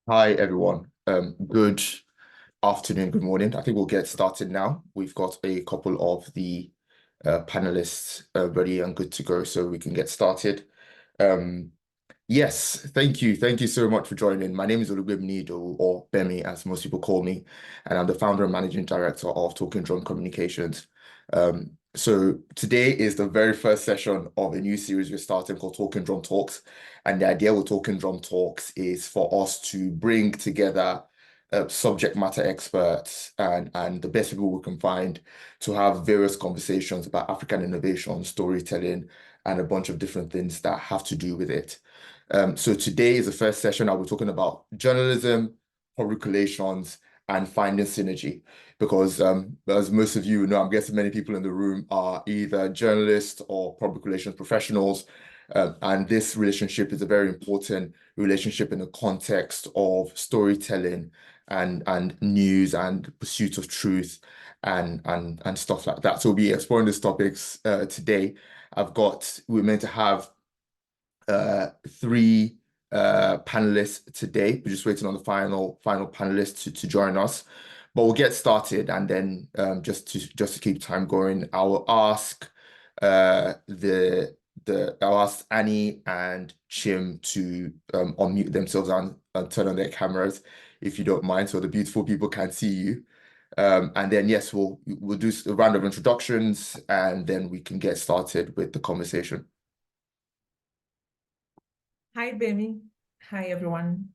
Hi, everyone. Good afternoon, good morning. I think we'll get started now. We've got a couple of the panelists ready and good to go, so we can get started. Um, yes, thank you. Thank you so much for joining. My name is Olugbeminiyi, or Bemi, as most people call me, and I'm the founder and managing director of Talking Drum Communications. So today is the very first session of a new series we're starting called Talking Drum Talks. And the idea with Talking Drum Talks is for us to bring together subject matter experts and the best people we can find to have various conversations about African innovation, storytelling, and a bunch of different things that have to do with it. So today is the first session. I'll be talking about journalism, public relations, and finding synergy. Because as most of you know, I'm guessing many people in the room are either journalists or public relations professionals. And this relationship is a very important relationship in the context of storytelling and news and pursuit of truth and stuff like that. So we'll be exploring these topics today. We're meant to have three panelists today. We're just waiting on the final panelists to join us. But we'll get started, and then just to keep time going, I will ask I'll ask Annie and Chim to unmute themselves and turn on their cameras, if you don't mind, so the beautiful people can see you. And then yes, we'll do a round of introductions, and then we can get started with the conversation. Hi, Bemi. Hi, everyone.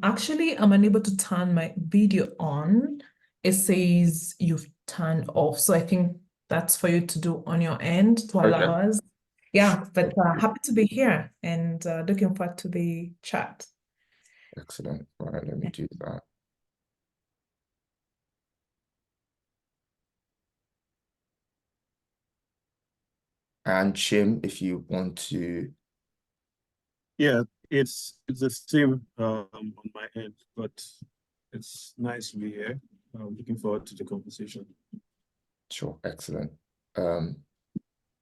Actually, I'm unable to turn my video on. It says you've turned off. So I think that's for you to do on your end to allow us. Yeah, but happy to be here and looking forward to the chat. Excellent. All right, let me do that. And Chim, if you want to. Yeah, it's the same on my end, but it's nice to be here. I'm looking forward to the conversation. Sure, excellent.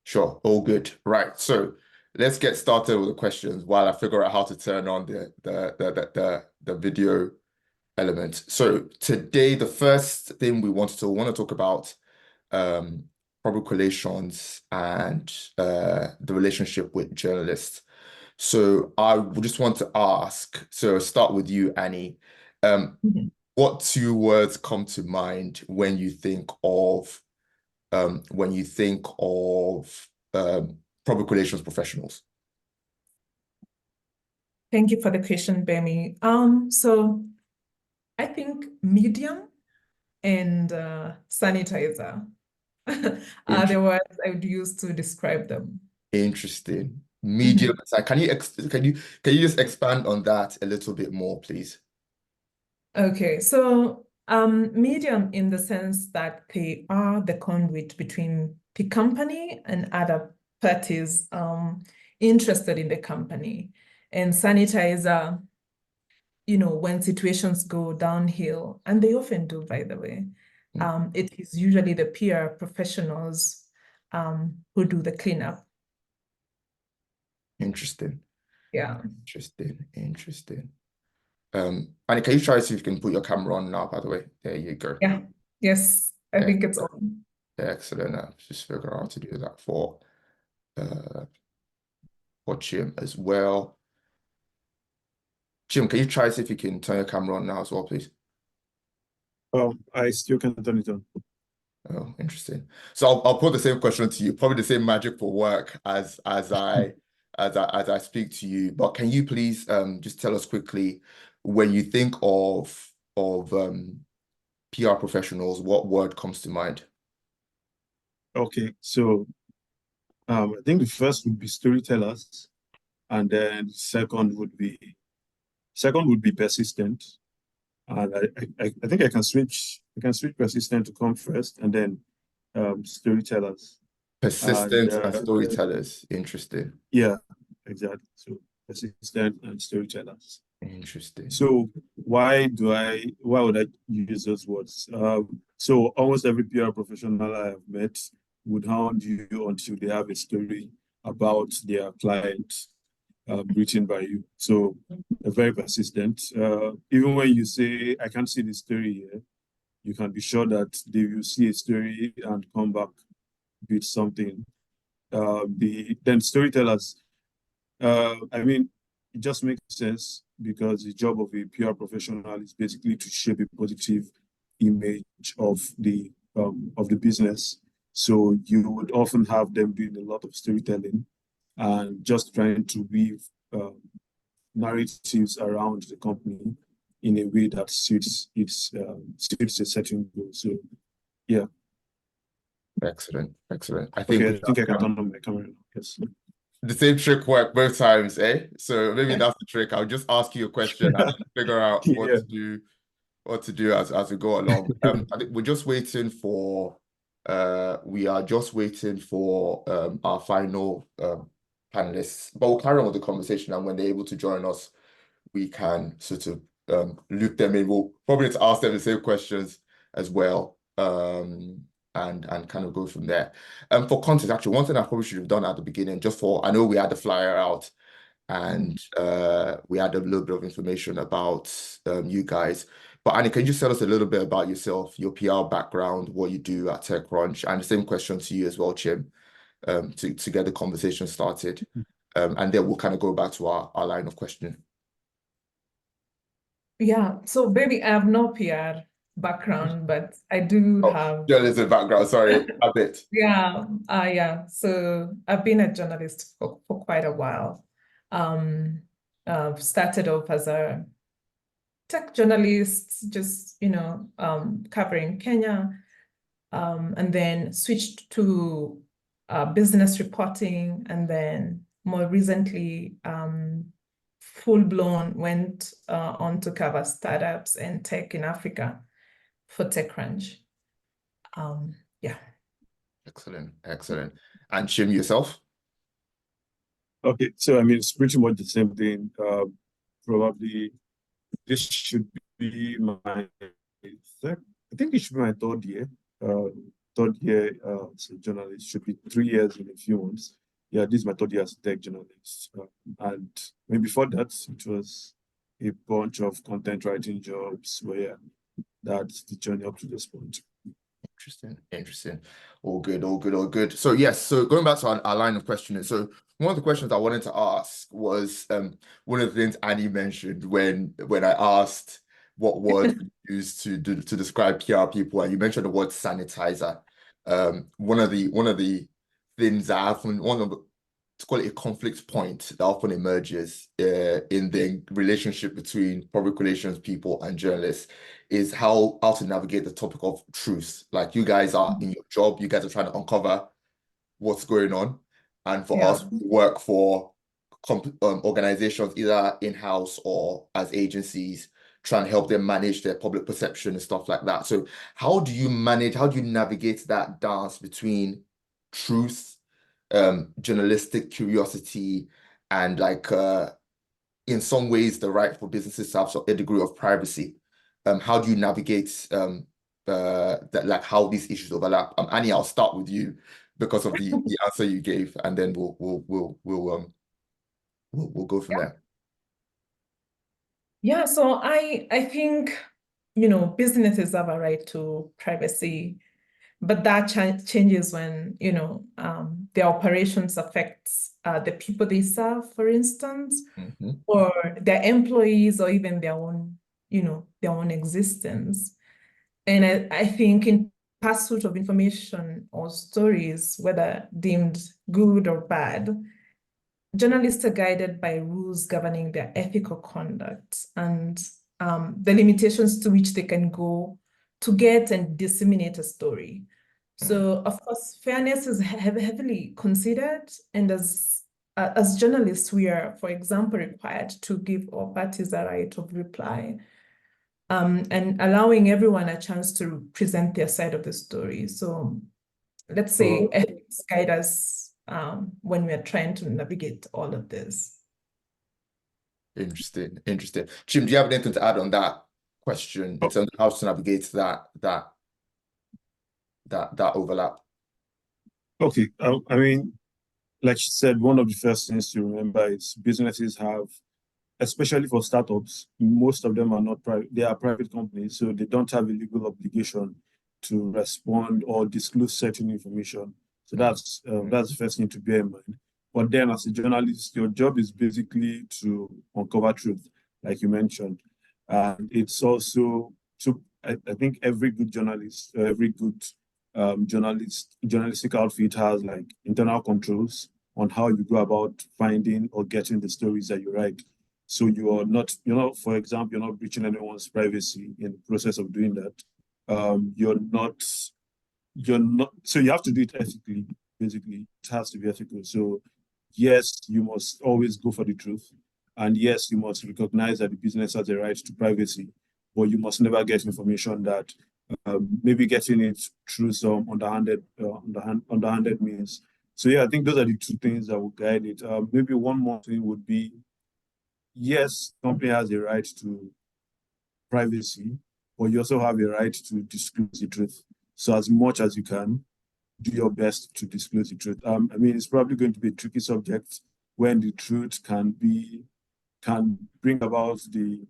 Sure, all good. Right, so let's get started with the questions while I figure out how to turn on the video element. So today, the first thing we want to talk about public relations and the relationship with journalists. So I would just want to ask, so start with you, Annie. What two words come to mind when you think of public relations professionals? Thank you for the question, Bemi. So I think medium and sanitizer are the words I would use to describe them. Interesting. Medium. Can you just expand on that a little bit more, please? Okay, so medium in the sense that they are the conduit between the company and other parties interested in the company. And sanitizer, when situations go downhill, and they often do, by the way, it is usually the PR professionals who do the cleanup. Interesting. Yeah. Interesting. And can you try to see if you can put your camera on now, by the way? There you go. Yeah. Yes, I think it's on. Excellent. I've just figured out how to do that for Chim as well. Chim, can you try to see if you can turn your camera on now as well, please? Oh, I still can turn it on. Oh, interesting. So I'll put the same question to you, probably the same magic will work as I speak to you. But can you please just tell us quickly, when you think of PR professionals, what word comes to mind? Okay, so I think the first would be storytellers, and then second would be persistent. And I think I can switch persistent to come first, and then storytellers. Persistent and storytellers. Interesting. Yeah, exactly. So persistent and storytellers. Interesting. So why would I use those words? So almost every PR professional I have met would hound you until they have a story about their client. written by you. So very persistent. Even when you say, I can't see the story here, you can be sure that they will see a story and come back with something. Then storytellers, I mean, it just makes sense because the job of a PR professional is basically to shape a positive image of the business. So you would often have them doing a lot of storytelling and just trying to weave narratives around the company in a way that suits a certain goal. So yeah. Excellent. I Okay, think I think I can turn on my camera now. Yes. the same trick worked both times, eh? So maybe that's the trick. I'll just ask you a question and figure out what to do as we go along. I think we're just waiting for we are just waiting for our final panelists, but we'll carry on with the conversation, and when they're able to join us, we can sort of loop them in. We'll probably need to ask them the same questions as well, and kind of go from there. For context, actually, one thing I probably should have done at the beginning, I know we had the flyer out, and we had a little bit of information about you guys. But Annie, can you just tell us a little bit about yourself, your PR background, what you do at TechCrunch, and the same question to you as well, Chim, to get the conversation started. And then we'll kind of go back to our line of questioning. Yeah, so maybe I have no PR background, but I do have journalism background, sorry, a bit. Yeah. So I've been a journalist for quite a while. I've started off as a tech journalist, just covering Kenya, and then switched to business reporting, and then more recently full-blown went on to cover startups and tech in Africa for TechCrunch. Yeah. Excellent. And Chim, yourself? Okay, so I mean, it's pretty much the same thing. Probably this should be my third, I think it should be my third year. As a journalist, should be 3 years in a few months. Yeah, this is my third year as a tech journalist. And maybe before that, it was a bunch of content writing jobs where that's the journey up to this point. Interesting. All good. So yes, so going back to our line of questioning. So one of the questions I wanted to ask was one of the things Annie mentioned when I asked what word we use to describe PR people, and you mentioned the word sanitizer. One of the things that often, to call it a conflict point that often emerges in the relationship between public relations people and journalists is how to navigate the topic of truth. Like, you guys are in your job, you guys are trying to uncover what's going on. And for us, we work for organizations, either in-house or as agencies, trying to help them manage their public perception and stuff like that. So how do you navigate that dance between truth, journalistic curiosity, and in some ways the right for businesses to have a degree of privacy? How do you navigate that, like how these issues overlap? Annie, I'll start with you because of the answer you gave, and then we'll go from there. Yeah, so I think businesses have a right to privacy, but that changes when their operations affects the people they serve, for instance, or their employees, or even their own existence. And I think in pursuit of information or stories, whether deemed good or bad, journalists are guided by rules governing their ethical conduct and the limitations to which they can go to get and disseminate a story. So, of course, fairness is heavily considered, and as journalists, we are, for example, required to give all parties a right of reply, and allowing everyone a chance to present their side of the story. So, let's say ethics guide us when we're trying to navigate all of this. Interesting. Chim, do you have anything to add on that question in terms of how to navigate that overlap? Okay, I mean, like she said, one of the first things to remember is businesses have, especially for startups, most of them are not private, they are private companies, so they don't have a legal obligation to respond or disclose certain information. So that's the first thing to bear in mind. But then as a journalist, your job is basically to uncover truth, like you mentioned. And it's also, so I think every good journalist, every good journalistic outfit has like internal controls on how you go about finding or getting the stories that you write. So you're not, for example, you're not breaching anyone's privacy in the process of doing that. You're not, so you have to do it ethically, basically. It has to be ethical. So yes, you must always go for the truth. And yes, you must recognize that the business has a right to privacy, but you must never get information that maybe getting it through some underhanded means. So yeah, I think those are the two things that will guide it. Maybe one more thing would be, yes, company has a right to privacy, but you also have a right to disclose the truth. So as much as you can, do your best to disclose the truth. I mean, it's probably going to be a tricky subject when the truth can bring about the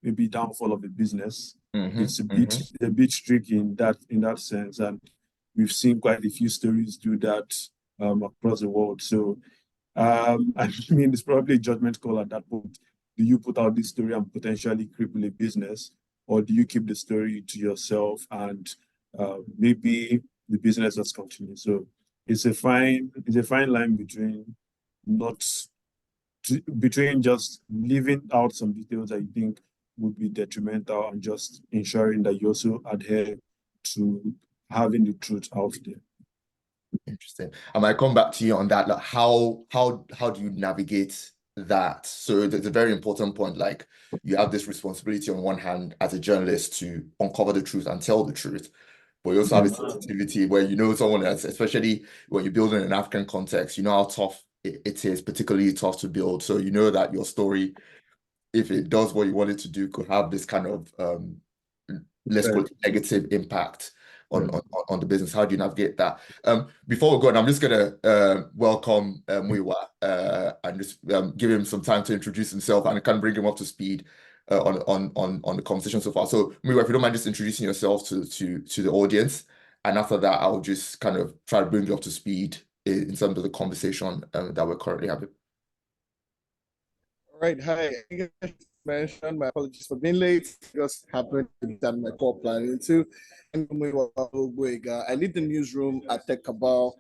maybe downfall of the business. It's a bit tricky in that sense, and we've seen quite a few stories do that across the world. So I mean, it's probably a judgment call at that point. Do you put out this story and potentially cripple a business, or do you keep the story to yourself and maybe the business just continues? So it's a fine line between just leaving out some details that you think would be detrimental and just ensuring that you also adhere to having the truth out there. Interesting. I might come back to you on that. Like, how do you navigate that? So there's a very important point. Like, you have this responsibility on one hand as a journalist to uncover the truth and tell the truth, but you also have a sensitivity where someone else, especially when you're building an African context, you know how tough it is, particularly tough to build. So you know that your story, if it does what you want it to do, could have this kind of let's call it negative impact on the business. How do you navigate that? Before we go on, I'm just gonna welcome Olumuyiwa and just give him some time to introduce himself and kind of bring him up to speed on the conversation so far. So Olumuyiwa, if you don't mind just introducing yourself to the audience, and after that, I'll just kind of try to bring you up to speed in terms of the conversation that we're currently having. Right, hi. I think I should mention my apologies for being late. Just happened that my call planning too. I'm Olowogboyega. I lead the newsroom at Techcabal.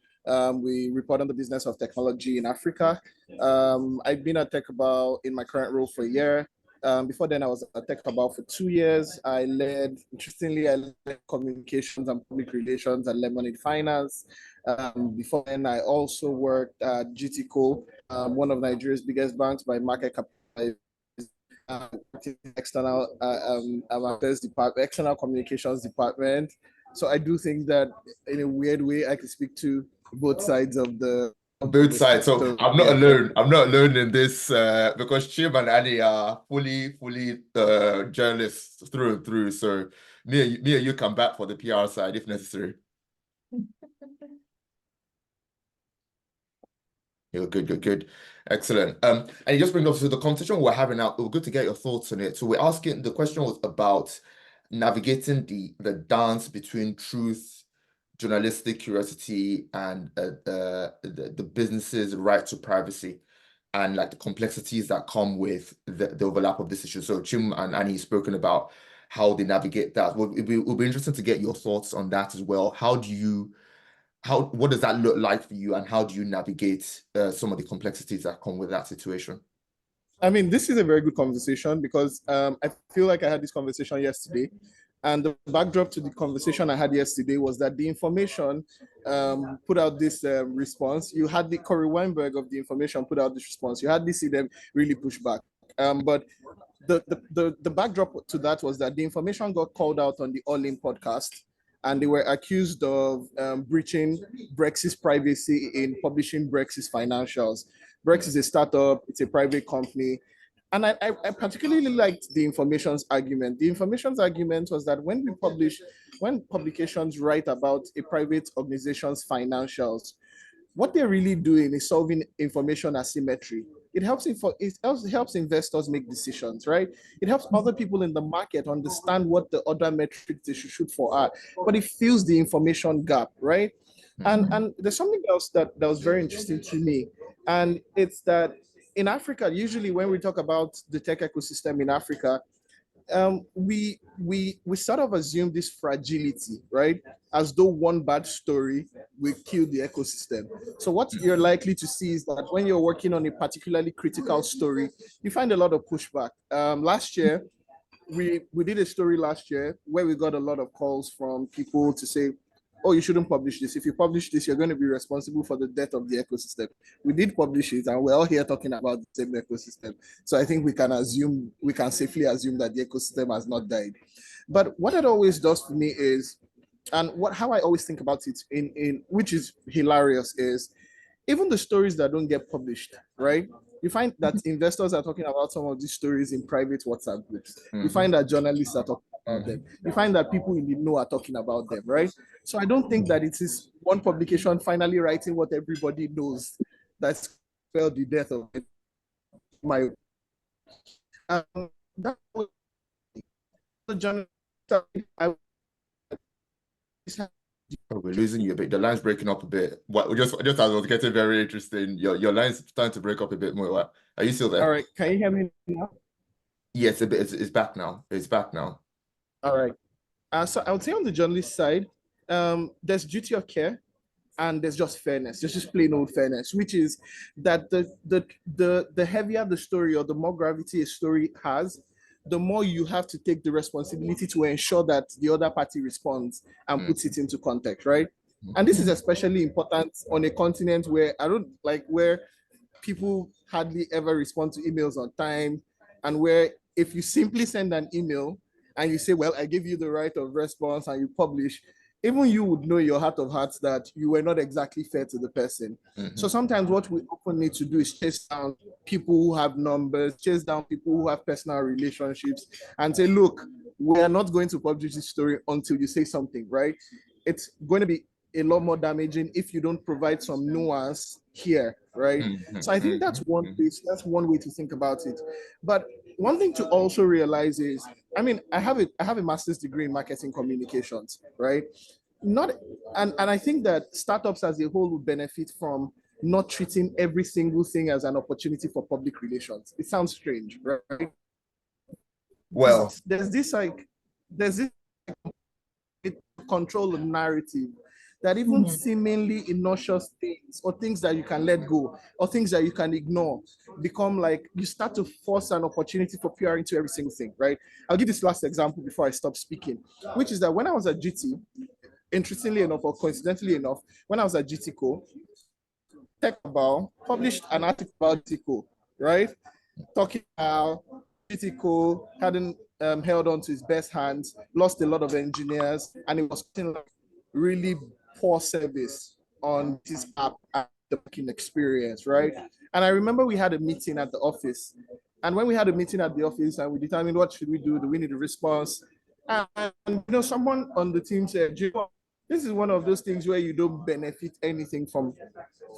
We report on the business of technology in Africa. I've been at Techcabal in my current role for a year. Before then, I was at Techcabal for 2 years. Interestingly, I led communications and public relations at Lemonade Finance. Before then, I also worked at GTCO, one of Nigeria's biggest banks by market capitalization, external affairs department, external communications department. So I do think that in a weird way, I can speak to both sides of the. Both sides. So I'm not alone. I'm not alone in this because Chim and Annie are fully journalists through and through. So me and you come back for the PR side if necessary. You're good. Excellent. And you just bring up to the conversation we're having now. It was good to get your thoughts on it. So the question was about navigating the dance between truth, journalistic curiosity, and the business's right to privacy, and like the complexities that come with the overlap of this issue. So Chim and Annie spoken about how they navigate that. It'll be interesting to get your thoughts on that as well. What does that look like for you, and how do you navigate some of the complexities that come with that situation? I mean, this is a very good conversation because I feel like I had this conversation yesterday. And the backdrop to the conversation I had yesterday was that the information put out this response. You had the Corey Weinberg of the information put out this response. You had to see them really push back. But the backdrop to that was that the information got called out on the All In podcast, and they were accused of breaching Brex's privacy in publishing Brex's financials. Brex is a startup, it's a private company. And I particularly liked the information's argument. The information's argument was that when publications write about a private organization's financials, what they're really doing is solving information asymmetry. It helps investors make decisions, right? It helps other people in the market understand what the other metrics they should shoot for are, but it fills the information gap, right? And there's something else that was very interesting to me, and it's that in Africa, usually when we talk about the tech ecosystem in Africa, we sort of assume this fragility, right? As though one bad story will kill the ecosystem. So what you're likely to see is that when you're working on a particularly critical story, you find a lot of pushback. Last year, we did a story last year where we got a lot of calls from people to say, oh, you shouldn't publish this. If you publish this, you're going to be responsible for the death of the ecosystem. We did publish it, and we're all here talking about the same ecosystem. So I think we can safely assume that the ecosystem has not died. But what it always does for me is, and how I always think about it in which is hilarious, is even the stories that don't get published, right? You find that investors are talking about some of these stories in private WhatsApp groups. You find that journalists are talking about them. You find that people in the know are talking about them, right? So I don't think that it is one publication finally writing what everybody knows that's spelled the death of it. That was the journalist. Oh, we're losing you a bit. The line's breaking up a bit. What just as I was getting very interesting, your line's starting to break up a bit more. Are you still there? All right, can you hear me now? Yes, a bit. It's back now. It's back now. All right. So I would say on the journalist side, there's duty of care, and there's just fairness. There's just plain old fairness, which is that the heavier the story or the more gravity a story has, the more you have to take the responsibility to ensure that the other party responds and puts it into context, right? And this is especially important on a continent where where people hardly ever respond to emails on time, and where if you simply send an email and you say, well, I give you the right of response, and you publish, even you would know in your heart of hearts that you were not exactly fair to the person. So sometimes what we often need to do is chase down people who have numbers, chase down people who have personal relationships, and say, look, we are not going to publish this story until you say something, right? It's going to be a lot more damaging if you don't provide some nuance here, right? So I think that's one piece, that's one way to think about it. But one thing to also realize is, I mean, I have a master's degree in marketing communications, right? And I think that startups as a whole would benefit from not treating every single thing as an opportunity for public relations. It sounds strange, right? Well, there's this control of narrative that even seemingly innocuous things or things that you can let go or things that you can ignore become like you start to force an opportunity for PR into every single thing, right? I'll give this last example before I stop speaking, which is that when I was at GT, interestingly enough or coincidentally enough, when I was at GTCO, Techcabal published an article about GTCO, right? Talking about GTCO hadn't held on to his best hands, lost a lot of engineers, and it was like really poor service on this app and the working experience, right? And I remember we had a meeting at the office. And when we had a meeting at the office and we determined what should we do we need a response? And someone on the team said, this is one of those things where you don't benefit anything from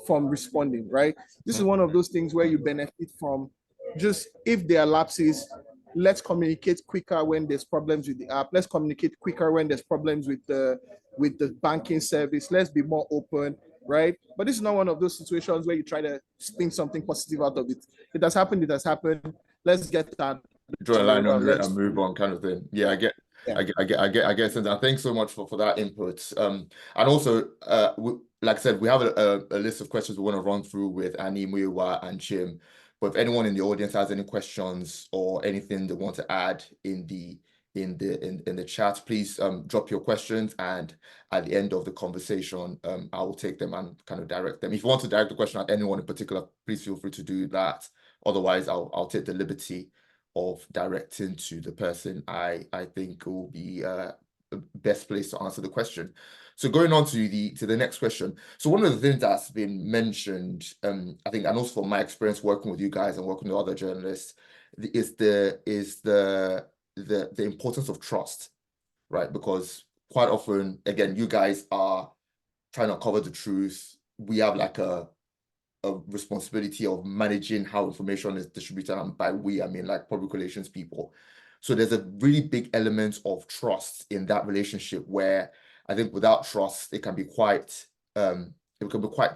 responding, right? This is one of those things where you benefit from just, if there are lapses, let's communicate quicker when there's problems with the app. Let's communicate quicker when there's problems with the banking service. Let's be more open, right? But this is not one of those situations where you try to spin something positive out of it. It has happened. Let's get that. Draw a line under it and move on, kind of thing. Yeah, I get. And thanks so much for that input. And also, like I said, we have a list of questions we want to run through with Annie, Muyiwa, and Chim. But if anyone in the audience has any questions or anything they want to add in the chat, please drop your questions, and at the end of the conversation, I will take them and kind of direct them. If you want to direct the question at anyone in particular, please feel free to do that. Otherwise, I'll take the liberty of directing to the person I think will be the best place to answer the question. So going on to the next question. So one of the things that's been mentioned, I think, and also from my experience working with you guys and working with other journalists, is the importance of trust, right? Because quite often, again, you guys are trying to cover the truth. we have like a responsibility of managing how information is distributed, and by we, I mean like public relations people. So there's a really big element of trust in that relationship where I think without trust, it can be quite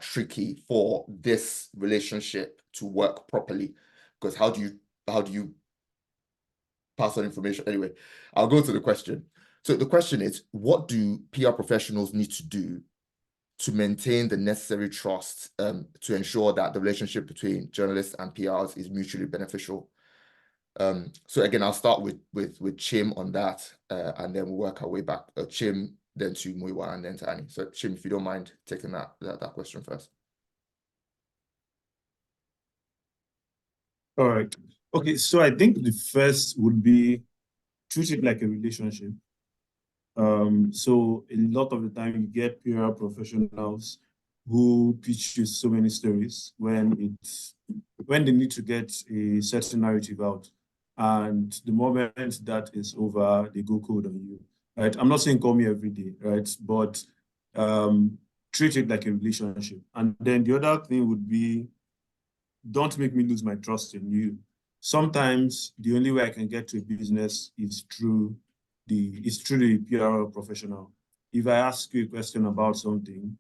tricky for this relationship to work properly. Because how do you pass on information? Anyway, I'll go to the question. So the question is, what do PR professionals need to do to maintain the necessary trust to ensure that the relationship between journalists and PRs is mutually beneficial? So again, I'll start with Chim on that, and then we'll work our way back. Chim, then to Muyiwa, and then to Annie. So Chim, if you don't mind taking that question first. All right. Okay, so I think the first would be treat it like a relationship. So a lot of the time you get PR professionals who pitch you so many stories when they need to get a certain narrative out. And the moment that is over, they go cold on you, right? I'm not saying call me every day, right? But treat it like a relationship. And then the other thing would be, don't make me lose my trust in you. Sometimes the only way I can get to a business is through the PR professional. If I ask you a question about something,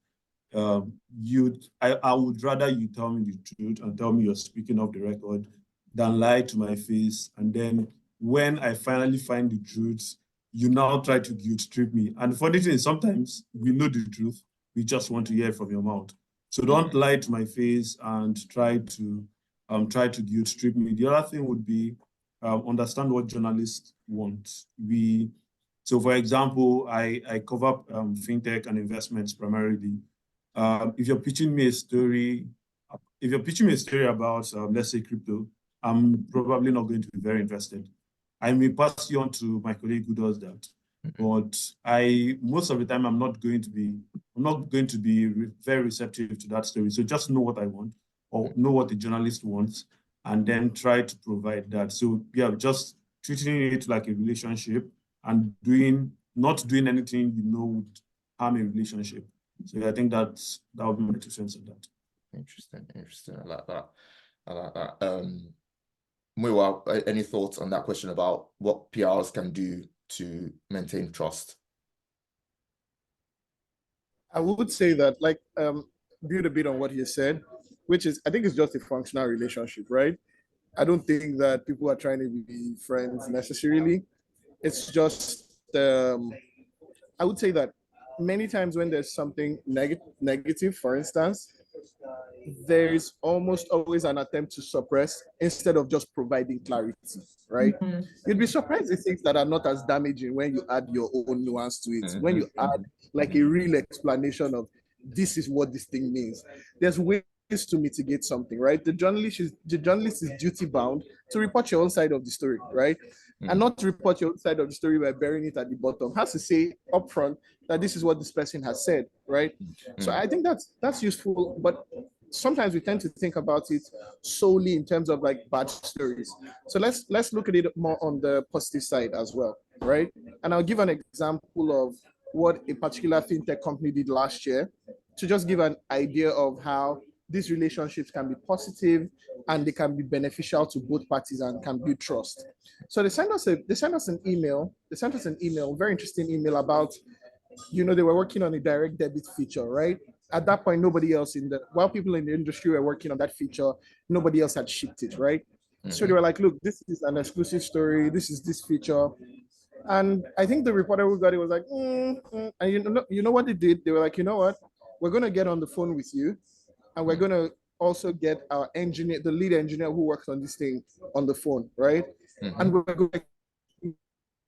I would rather you tell me the truth and tell me you're speaking off the record than lie to my face. And then when I finally find the truth, you now try to guilt trip me. And the funny thing is, sometimes we know the truth, we just want to hear it from your mouth. So don't lie to my face and try to guilt trip me. The other thing would be understand what journalists want. So for example, I cover fintech and investments primarily. If you're pitching me a story about let's say crypto, I'm probably not going to be very interested. I may pass you on to my colleague who does that, but most of the time I'm not going to be very receptive to that story. So just know what I want, or know what the journalist wants, and then try to provide that. So yeah, just treating it like a relationship and not doing anything would harm a relationship. So yeah, I think that would be my 2 cents on that. Interesting. I like that. Muyiwa, any thoughts on that question about what PRs can do to maintain trust? I would say that, like, build a bit on what you said, which is, I think it's just a functional relationship, right? I don't think that people are trying to be friends necessarily. It's just, I would say that many times when there's something negative, for instance, there is almost always an attempt to suppress instead of just providing clarity, right? You'd be surprised at things that are not as damaging when you add your own nuance to it. When you add like a real explanation of this is what this thing means. There's ways to mitigate something, right? The journalist is duty bound to report your own side of the story, right? And not to report your own side of the story by burying it at the bottom. Has to say upfront that this is what this person has said, right? So I think that's useful, but sometimes we tend to think about it solely in terms of like bad stories. So let's look at it more on the positive side as well, right? And I'll give an example of what a particular fintech company did last year to just give an idea of how these relationships can be positive and they can be beneficial to both parties and can build trust. So they sent us an email, very interesting email about, they were working on a direct debit feature, right? At that point, while people in the industry were working on that feature, nobody else had shipped it, right? So they were like, look, this is an exclusive story. This is this feature. And I think the reporter who got it was like, And you know what they did? They were like, you know what? We're going to get on the phone with you. And we're going to also get our engineer, the lead engineer who works on this thing, on the phone, right? And we're going to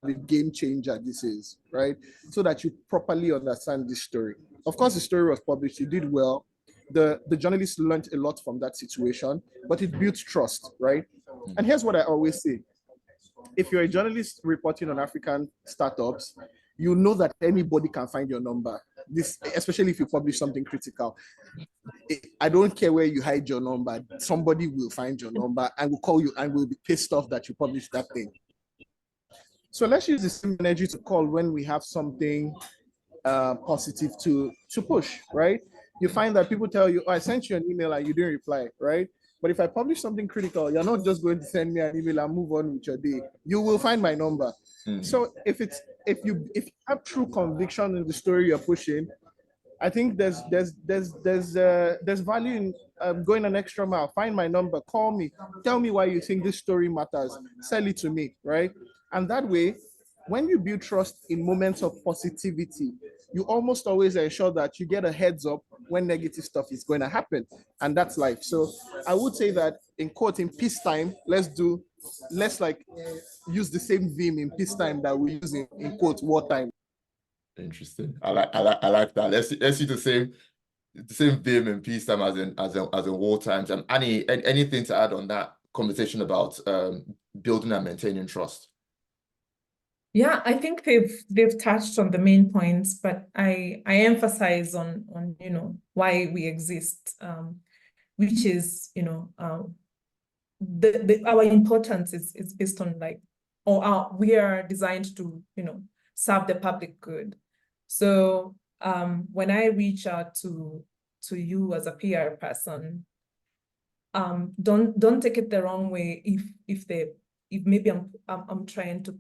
the game changer this is, right? So that you properly understand this story. Of course, the story was published, it did well. The journalists learned a lot from that situation, but it built trust, right? And here's what I always say. If you're a journalist reporting on African startups, you know that anybody can find your number. This, especially if you publish something critical. I don't care where you hide your number, somebody will find your number and will call you and will be pissed off that you published that thing. So let's use the same energy to call when we have something positive to push, right? you find that people tell you, oh, I sent you an email and you didn't reply, right? But if I publish something critical, you're not just going to send me an email and move on with your day. You will find my number. So if you have true conviction in the story you're pushing, I think there's value in going an extra mile. Find my number, call me, tell me why you think this story matters, sell it to me, right? And that way, when you build trust in moments of positivity, you almost always ensure that you get a heads up when negative stuff is going to happen, and that's life. So I would say that in quote, in peacetime, let's like use the same vim in peacetime that we use in quote wartime. Interesting. I like that. Let's see the same vim in peacetime as in war times. And Annie, anything to add on that conversation about building and maintaining trust? Yeah, I think they've touched on the main points, but I emphasize on why we exist, which is our importance is based on we are designed to serve the public good. So when I reach out to you as a PR person, don't take it the wrong way if maybe I'm trying to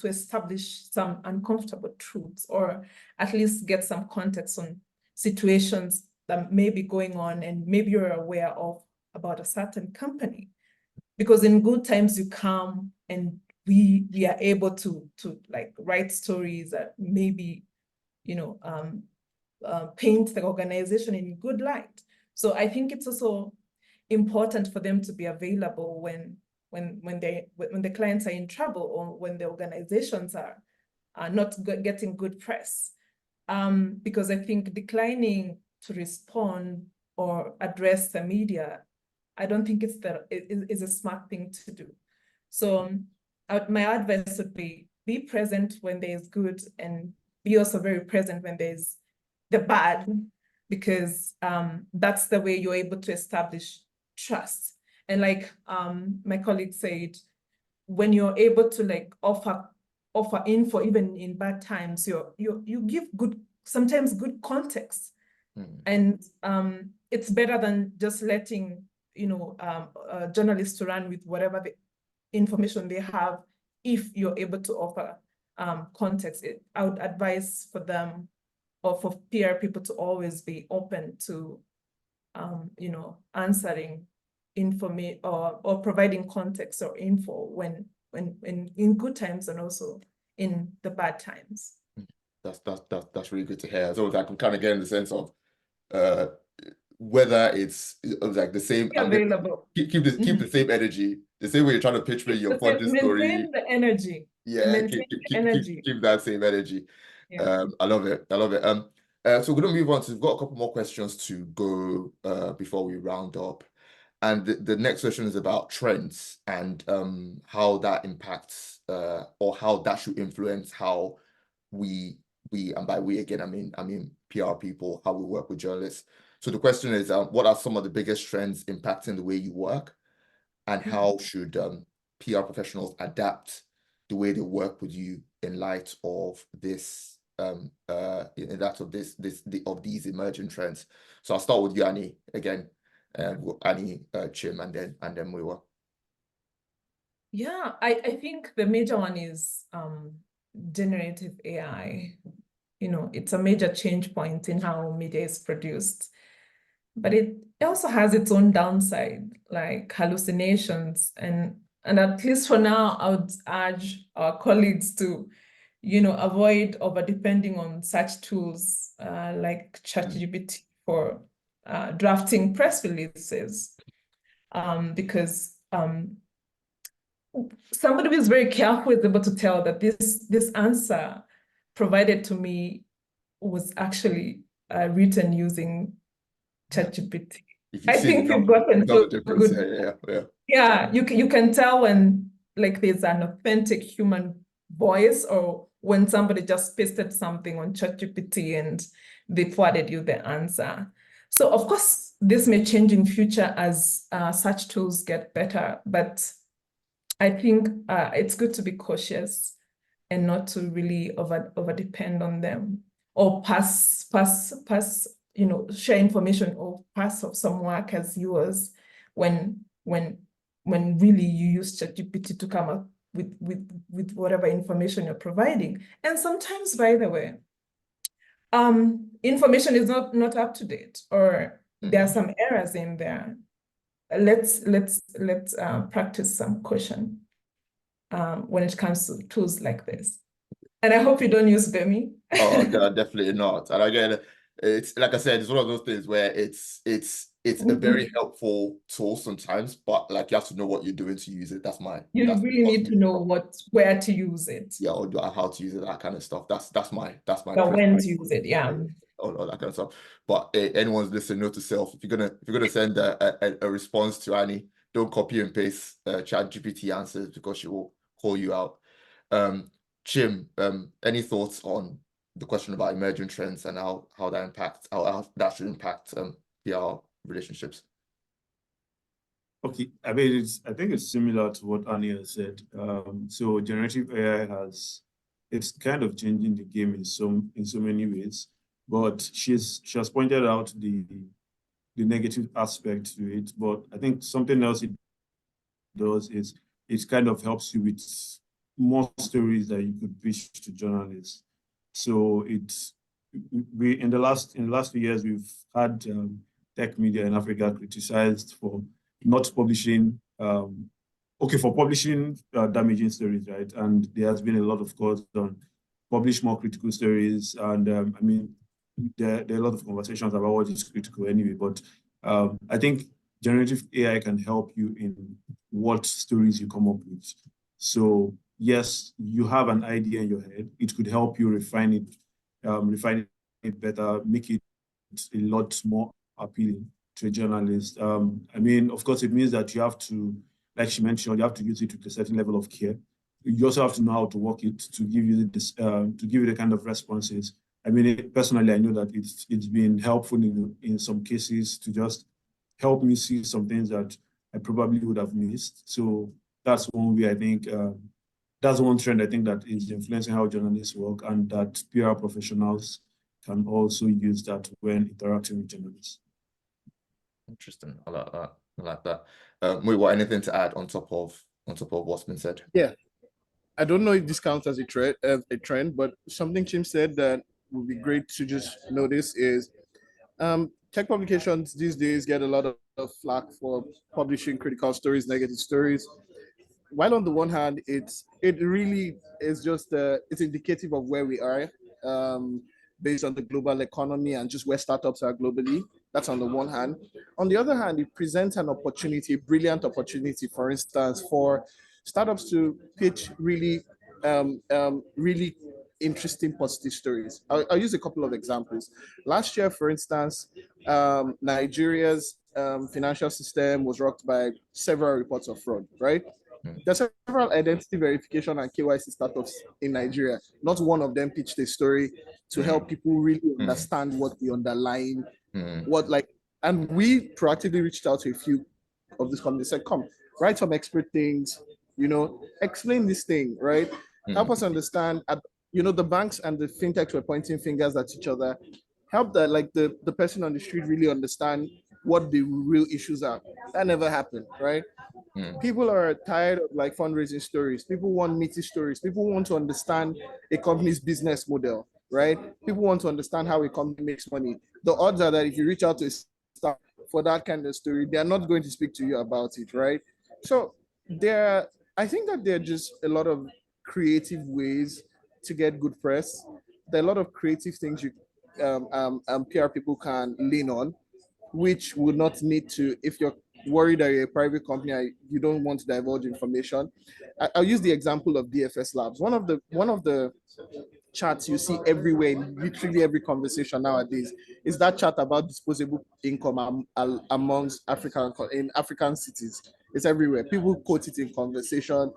establish some uncomfortable truths, or at least get some context on situations that may be going on and maybe you're aware of about a certain company. Because in good times you come and we are able to like write stories that maybe paint the organization in good light. So I think it's also important for them to be available when the clients are in trouble, or when the organizations are not getting good press. Because I think declining to respond or address the media, I don't think is a smart thing to do. So my advice would be present when there's good, and be also very present when there's the bad, because that's the way you're able to establish trust. And like my colleague said, when you're able to offer info even in bad times, you give sometimes good context. And it's better than just letting journalists to run with whatever the information they have. If you're able to offer context, I would advise for them, or for PR people, to always be open to answering information or providing context or info when in good times, and also in the bad times. That's really good to hear. So I can kind of get in the sense of whether it's like the same, available. Keep the same energy, the same way you're trying to pitch me your content story. Maintain the energy. Yeah, keep that same energy. Yeah. I love it. So we're gonna move on. So we've got a couple more questions to go before we round up. And the next question is about trends and how that impacts or how that should influence how we and by we again, I mean PR people, how we work with journalists. So the question is, what are some of the biggest trends impacting the way you work, and how should PR professionals adapt the way they work with you in light of this of these emerging trends? So I'll start with you, Annie, again. Annie, Chim, and then Muyiwa. Yeah, I think the major one is generative AI. It's a major change point in how media is produced, but it also has its own downside, like hallucinations. And at least for now, I would urge our colleagues to avoid over depending on such tools like ChatGPT for drafting press releases, because somebody who is very careful is able to tell that this answer provided to me was actually written using ChatGPT. I think we've gotten so good. Yeah, you can tell when there's an authentic human voice, or when somebody just pasted something on ChatGPT and they forwarded you the answer. So of course, this may change in future as such tools get better, but I think it's good to be cautious and not to really over depend on them, or pass share information or pass off some work as yours when really you use ChatGPT to come up with whatever information you're providing. And sometimes, by the way, information is not up to date, or there are some errors in there. Let's practice some caution when it comes to tools like this. And I hope you don't use Bemi. Oh, no, definitely not. And again, it's like I said, it's one of those things where it's a very helpful tool sometimes, but like you have to know what you're doing to use it. You really need to know where to use it. Yeah, or how to use it, that kind of stuff. That's my when to use it, yeah. All that kind of stuff. But anyone's listening, note to self: if you're gonna send a response to Annie, don't copy and paste ChatGPT answers, because she will call you out. Chim, any thoughts on the question about emerging trends and how that should impact PR relationships? Okay, I mean, I think it's similar to what Annie has said. So generative AI it's kind of changing the game in so many ways, but she has pointed out the negative aspect to it. But I think something else it does is it kind of helps you with more stories that you could pitch to journalists. So in the last few years, we've had tech media in Africa criticized for not publishing, for publishing damaging stories, right? And there has been a lot of calls on publish more critical stories. And I mean, there are a lot of conversations about what is critical anyway, but I think generative AI can help you in what stories you come up with. So yes, you have an idea in your head. It could help you refine it better, make it a lot more appealing to a journalist. I mean, of course, it means that you have to, like she mentioned, you have to use it with a certain level of care. You also have to know how to work it to give you the kind of responses. I mean, personally, I know that it's been helpful in some cases to just help me see some things that I probably would have missed. So that's one way I think. That's one trend I think that is influencing how journalists work, and that PR professionals can also use that when interacting with journalists. Interesting. I like that. Muyiwa, anything to add on top of what's been said? Yeah, I don't know if this counts as a trend, but something Chim said that would be great to just notice is tech publications these days get a lot of flack for publishing critical stories, negative stories. While on the one hand, it really is just it's indicative of where we are based on the global economy and just where startups are globally. That's on the one hand. On the other hand, it presents an opportunity, a brilliant opportunity, for instance, for startups to pitch really interesting positive stories. I'll use a couple of examples. Last year, for instance, Nigeria's financial system was rocked by several reports of fraud, right? There's several identity verification and KYC startups in Nigeria. Not one of them pitched a story to help people really understand what the underlying, and we proactively reached out to a few of these companies, said, come, write some expert things, explain this thing, right? Help us understand, the banks and the fintechs were pointing fingers at each other. Help the person on the street really understand what the real issues are. That never happened, right? People are tired of fundraising stories. People want meaty stories. People want to understand a company's business model, right? People want to understand how a company makes money. The odds are that if you reach out to a staff for that kind of story, they are not going to speak to you about it, right? So I think that there are just a lot of creative ways to get good press. There are a lot of creative things PR people can lean on, which would not need to, if you're worried that you're a private company, you don't want to divulge information. I'll use the example of DFS Labs. One of the charts you see everywhere in literally every conversation nowadays is that chart about disposable income amongst African cities. It's everywhere. People quote it in conversation.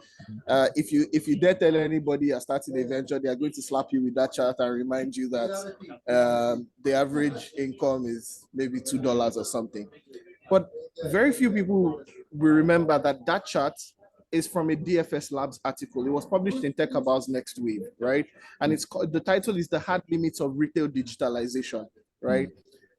If you dare tell anybody you're starting a venture, they are going to slap you with that chart and remind you that the average income is maybe $2 or something. But very few people will remember that chart is from a DFS Labs article. It was published in Techcabal's Next Wave, right? And the title is The Hard Limits of Retail Digitalization, right?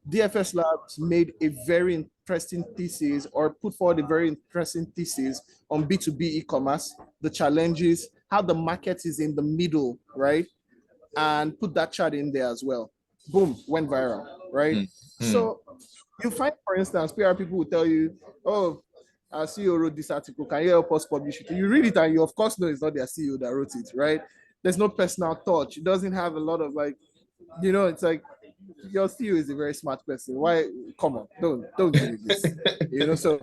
DFS Labs made a very interesting thesis, or put forward a very interesting thesis on B2B e-commerce, the challenges, how the market is in the middle, right? And put that chart in there as well. Boom, went viral, right? So you find, for instance, PR people will tell you, oh, our CEO wrote this article, can you help us publish it? You read it and you of course know it's not their CEO that wrote it, right? There's no personal touch. It doesn't have a lot of like, it's like, your CEO is a very smart person. Why? Come on, don't give me this. So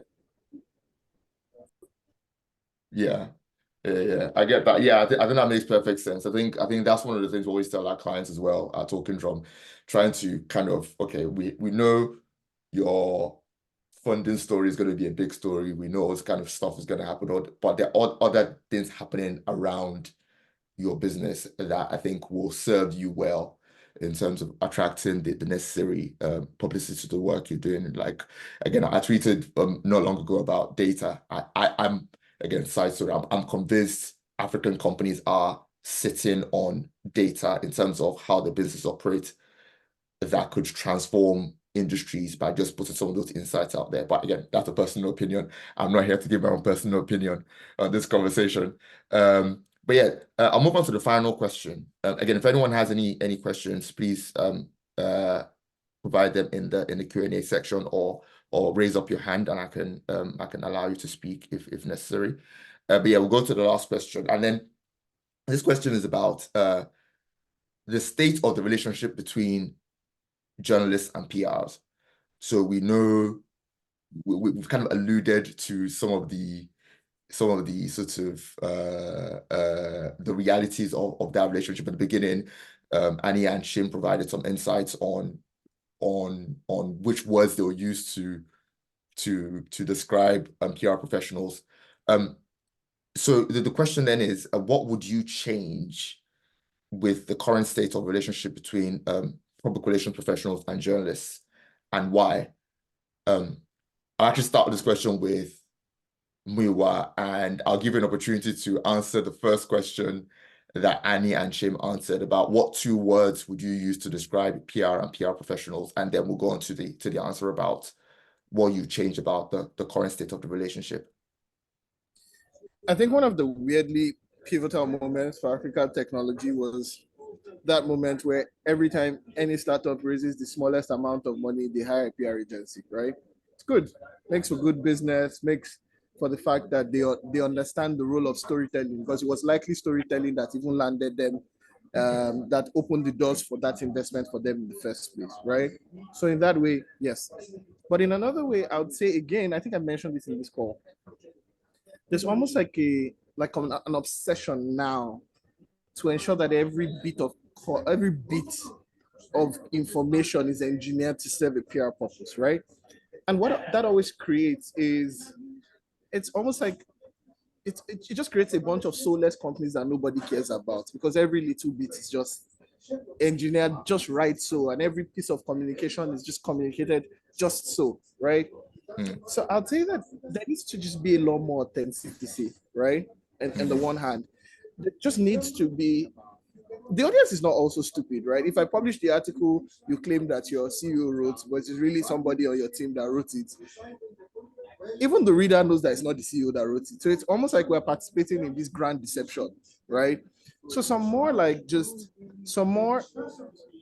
Yeah. I get that. Yeah, I think that makes perfect sense. I think that's one of the things we always tell our clients as well, talking from trying to kind of, okay, we know your funding story is going to be a big story. We know what kind of stuff is going to happen, but there are other things happening around your business that I think will serve you well in terms of attracting the necessary publicity to the work you're doing. Like, again, I tweeted not long ago about data. I'm again, side story, I'm convinced African companies are sitting on data in terms of how the business operates that could transform industries by just putting some of those insights out there. But again, that's a personal opinion. I'm not here to give my own personal opinion on this conversation. But yeah, I'll move on to the final question. Again, if anyone has any questions, please provide them in the Q&A section, or raise up your hand and I can allow you to speak if necessary. But yeah, we'll go to the last question. And then this question is about the state of the relationship between journalists and PRs. So we know we've kind of alluded to some of the sort of the realities of that relationship at the beginning. Annie and Shim provided some insights on which words they were used to describe PR professionals. So the question then is, what would you change with the current state of relationship between public relations professionals and journalists, and why? I'll actually start with this question with Olumuyiwa, and I'll give you an opportunity to answer the first question that Annie and Shim answered about what 2 words would you use to describe PR and PR professionals, and then we'll go on to the answer about what you changed about the current state of the relationship. I think one of the weirdly pivotal moments for African technology was that moment where every time any startup raises the smallest amount of money, they hire a PR agency, right? It's good, makes for good business, makes for the fact that they understand the role of storytelling, because it was likely storytelling that even landed them, that opened the doors for that investment for them in the first place, right? So in that way, yes. But in another way, I would say, again, I think I mentioned this in this call, there's almost like an obsession now to ensure that every bit of information is engineered to serve a PR purpose, right? And what that always creates is, it's almost like it just creates a bunch of soulless companies that nobody cares about, because every little bit is just engineered just right so, and every piece of communication is just communicated just so, right? So I'll say that there needs to just be a lot more authenticity, right? And on the one hand, there just needs to be, the audience is not also stupid, right? If I publish the article you claim that your CEO wrote, but it's really somebody on your team that wrote it, even the reader knows that it's not the CEO that wrote it. So it's almost like we're participating in this grand deception, right? So some more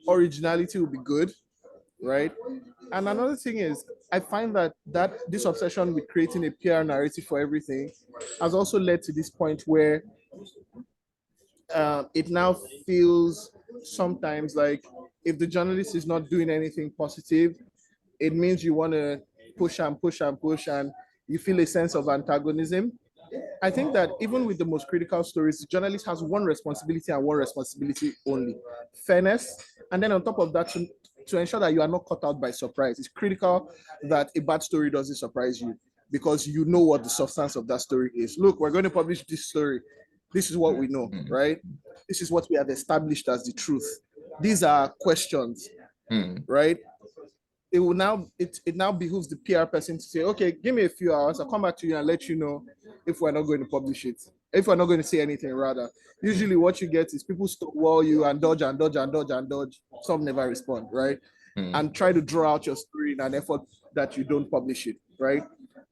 originality would be good, right? And another thing is, I find that this obsession with creating a PR narrative for everything has also led to this point where it now feels sometimes like if the journalist is not doing anything positive, it means you want to push and push and push, and you feel a sense of antagonism. I think that even with the most critical stories, the journalist has one responsibility and one responsibility only: fairness. And then on top of that, to ensure that you are not caught out by surprise. It's critical that a bad story doesn't surprise you, because you know what the substance of that story is. Look, we're going to publish this story. This is what we know, right? This is what we have established as the truth. These are questions, right? It now behooves the PR person to say, okay, give me a few hours. I'll come back to you and let you know if we're not going to publish it. If we're not going to say anything, rather. Usually what you get is people stonewall you and dodge and dodge and dodge and dodge. Some never respond, right? and try to draw out your story in an effort that you don't publish it, right?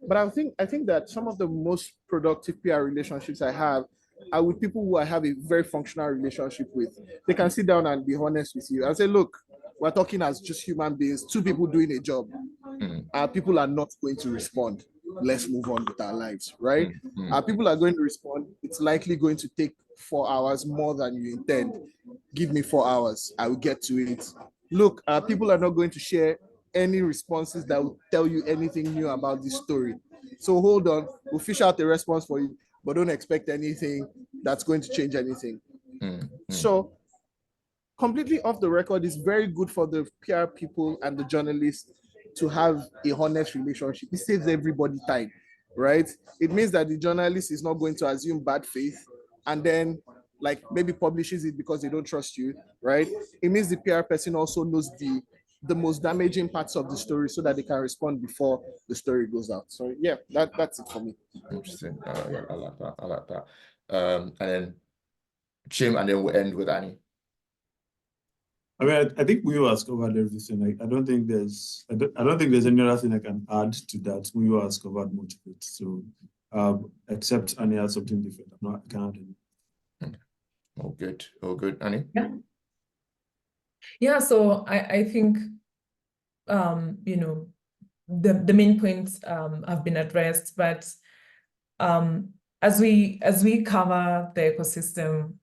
But I think that some of the most productive PR relationships I have are with people who I have a very functional relationship with. They can sit down and be honest with you and say, look, we're talking as just human beings, two people doing a job. People are not going to respond. Let's move on with our lives, right? People are going to respond. It's likely going to take 4 hours more than you intend. Give me 4 hours. I will get to it. Look, people are not going to share any responses that will tell you anything new about this story. So hold on, we'll fish out a response for you, but don't expect anything that's going to change anything. So completely off the record is very good for the PR people and the journalists to have a honest relationship. It saves everybody time, right? It means that the journalist is not going to assume bad faith and then like maybe publishes it because they don't trust you, right? It means the PR person also knows the most damaging parts of the story so that they can respond before the story goes out. So yeah, that's it for me. Interesting. I like that. I like that. And then Jim, and then we'll end with Annie. I mean, I think we has covered everything. I don't think there's any other thing I can add to that. We has covered much of it. So except Annie has something different. I can't add anything. All good. All good. Annie? Yeah, so I think you know, the main points have been addressed, but as we cover the ecosystem,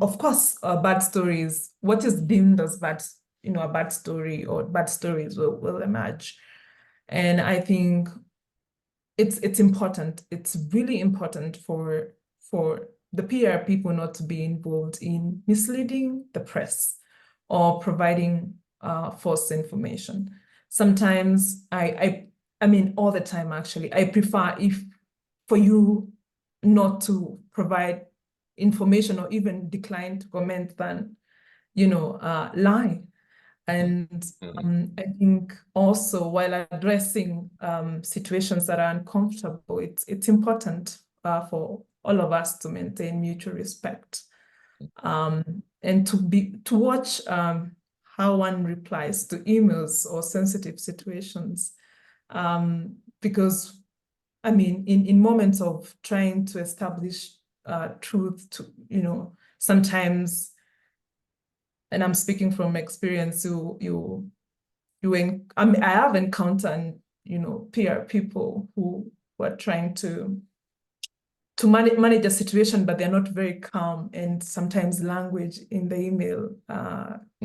of course, bad stories, what is deemed as bad, you know, a bad story or bad stories will emerge. And I think it's important. It's really important for the PR people not to be involved in misleading the press or providing false information. Sometimes I mean all the time actually, I prefer for you not to provide information or even decline to comment than, you know, lie. And I think also while addressing situations that are uncomfortable, it's important for all of us to maintain mutual respect and to watch how one replies to emails or sensitive situations. Because I mean, in moments of trying to establish truth, to, you know, sometimes, and I'm speaking from experience, I mean, I have encountered, you know, PR people who were trying to manage a situation, but they're not very calm, and sometimes language in the email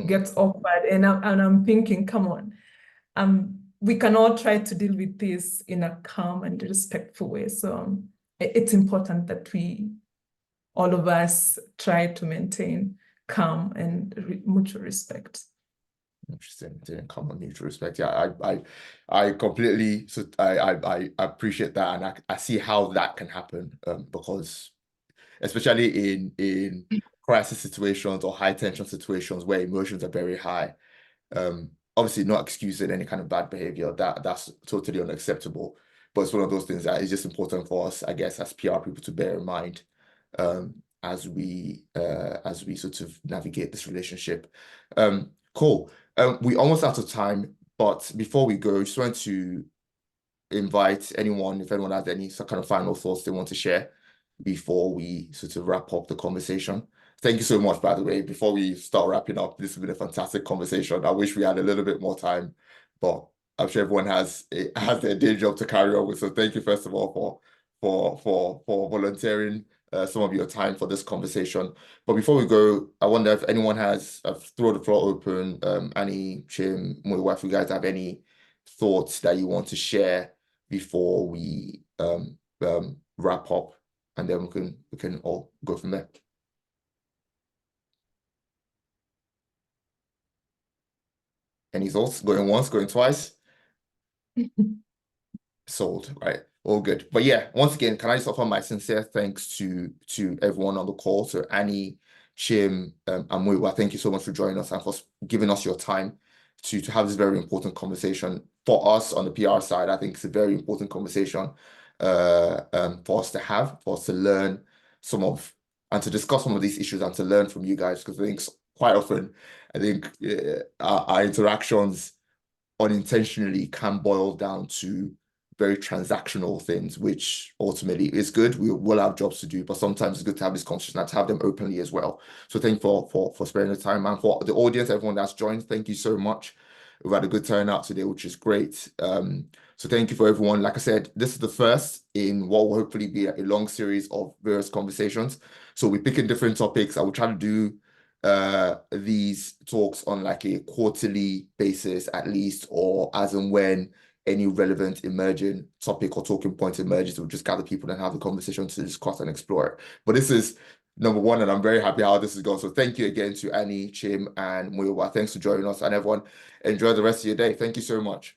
gets awkward, and I'm thinking, come on, we can all try to deal with this in a calm and respectful way. So it's important that all of us try to maintain calm and mutual respect. Interesting. Didn't come on mutual respect. Yeah, I completely, so I appreciate that, and I see how that can happen because especially in crisis situations or high tension situations where emotions are very high, obviously not excusing any kind of bad behavior, that's totally unacceptable, but it's one of those things that is just important for us, I guess, as PR people to bear in mind as we sort of navigate this relationship. Cool. We almost out of time, but before we go, just want to invite anyone, if anyone has any kind of final thoughts they want to share before we sort of wrap up the conversation. Thank you so much, by the way. Before we start wrapping up, this has been a fantastic conversation. I wish we had a little bit more time, but I'm sure everyone has their day job to carry on with. So thank you, first of all, for volunteering some of your time for this conversation. But before we go, I wonder if anyone has, throw the floor open, Annie, Chim, Nwokoma, if you guys have any thoughts that you want to share before we wrap up, and then we can all go from there. Any thoughts? Going once, going twice? Sold, right? All good. But yeah, once again, can I just offer my sincere thanks to everyone on the call, to Annie, Chim, and Nwokoma. Thank you so much for joining us and for giving us your time to have this very important conversation. For us on the PR side, I think it's a very important conversation for us to have, for us to learn and to discuss some of these issues and to learn from you guys, because I think quite often, I think our interactions unintentionally can boil down to very transactional things, which ultimately is good. We will have jobs to do, but sometimes it's good to have this conversation and to have them openly as well. So thank you for spending the time, and for the audience, everyone that's joined, thank you so much. We've had a good turnout today, which is great. So thank you for everyone. Like I said, this is the first in what will hopefully be a long series of various conversations. So we're picking different topics. I will try to do these talks on like a quarterly basis at least, or as and when any relevant emerging topic or talking point emerges, we'll just gather people and have a conversation to discuss and explore it. But this is number one, and I'm very happy how this is going. So thank you again to Annie, Chim, and Muyiwa. Thanks for joining us, and everyone, enjoy the rest of your day. Thank you so much.